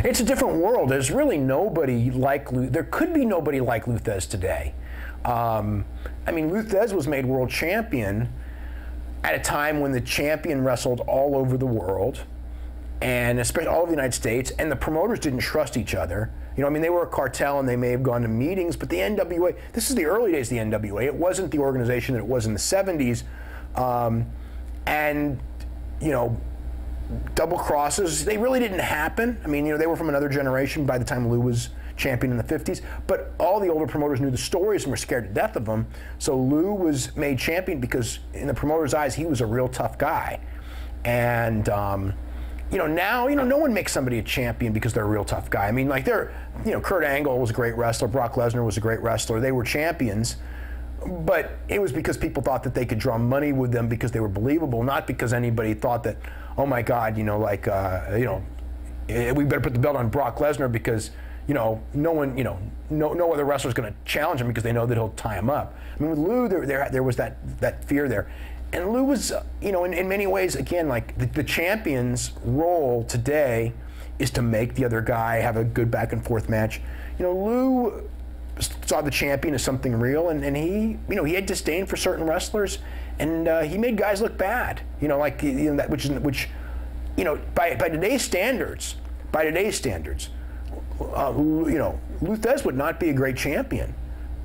It's a different world. There's really nobody like Lou. There could be nobody like Lou Thesz today. I mean, Lou Thesz was made world champion at a time when the champion wrestled all over the world, and especially all over the United States, and the promoters didn't trust each other. You know, I mean, they were a cartel and they may have gone to meetings, but the NWA, this is the early days of the NWA. It wasn't the organization that it was in the 70s. And, you know, double crosses, they really didn't happen. I mean, you know, they were from another generation by the time Lou was champion in the 50s, but all the older promoters knew the stories and were scared to death of him. So Lou was made champion because in the promoter's eyes, he was a real tough guy. And, you know, now, you know, no one makes somebody a champion because they're a real tough guy. I mean, like you know, Kurt Angle was a great wrestler, Brock Lesnar was a great wrestler, they were champions, but it was because people thought that they could draw money with them because they were believable, not because anybody thought that, oh my God, you know, like, you know, we better put the belt on Brock Lesnar because, you know, no one, you know, no other wrestler's going to challenge him because they know that he'll tie him up. I mean, with Lou, there was that fear there. And Lou was, you know, in many ways, again, like the champion's role today is to make the other guy have a good back and forth match. You know, Lou saw the champion as something real, and he, you know, he had disdain for certain wrestlers, and he made guys look bad. You know, like, you know, that which, you know, by today's standards, you know, Lou Thesz would not be a great champion.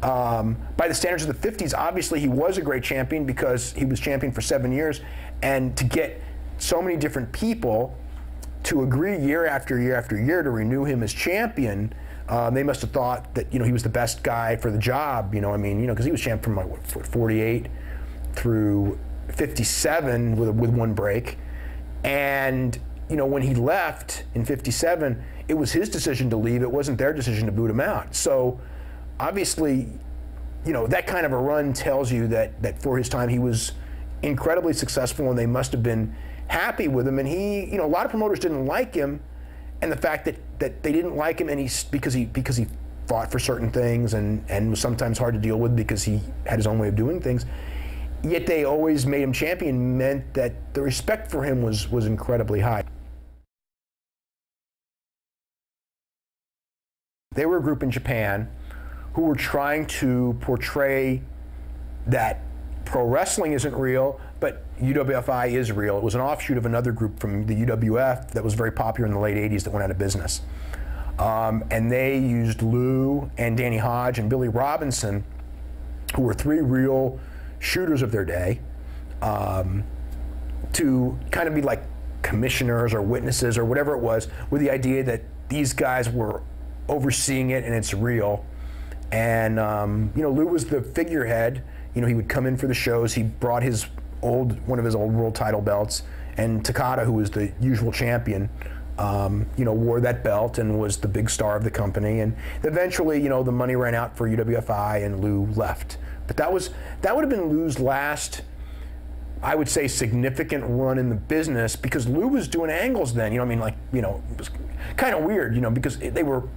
By the standards of the 50s, obviously he was a great champion because he was champion for 7 years, and to get so many different people to agree year after year after year to renew him as champion, they must have thought that, you know, he was the best guy for the job. You know, I mean, you know, because he was champ from what, 48 through 57 with one break, and you know, when he left in 57, it was his decision to leave. It wasn't their decision to boot him out. So obviously, you know, that kind of a run tells you that for his time he was incredibly successful, and they must have been happy with him. And he, you know, a lot of promoters didn't like him, and the fact that they didn't like him, and because he fought for certain things and was sometimes hard to deal with because he had his own way of doing things. Yet they always made him champion, meant that the respect for him was incredibly high. They were a group in Japan who were trying to portray that pro wrestling isn't real, but UWFI is real. It was an offshoot of another group from the UWF that was very popular in the late 80s that went out of business. And they used Lou and Danny Hodge and Billy Robinson, who were three real shooters of their day, to kind of be like commissioners or witnesses or whatever it was, with the idea that these guys were overseeing it and it's real. And you know, Lou was the figurehead. You know, he would come in for the shows. He brought one of his old world title belts, and Takada, who was the usual champion, you know, wore that belt and was the big star of the company. And eventually, you know, the money ran out for UWFI and Lou left. But that would have been Lou's last, I would say, significant run in the business, because Lou was doing angles then. You know, I mean, like, you know, it was kind of weird, you know, because they were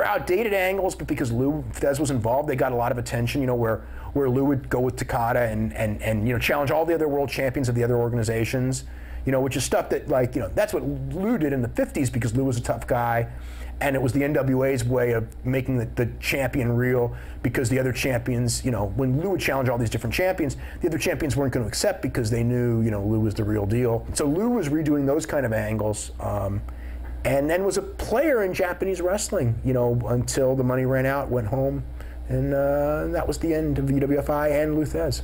outdated angles, but because Lou Thesz was involved, they got a lot of attention. You know, where Lou would go with Takada and you know, challenge all the other world champions of the other organizations. You know, which is stuff that, like, you know, that's what Lou did in the 50s because Lou was a tough guy, and it was the NWA's way of making the champion real, because the other champions, you know, when Lou would challenge all these different champions, the other champions weren't going to accept because they knew, you know, Lou was the real deal. So Lou was redoing those kind of angles, and then was a player in Japanese wrestling, you know, until the money ran out, went home, and that was the end of UWFI and Lou Thesz.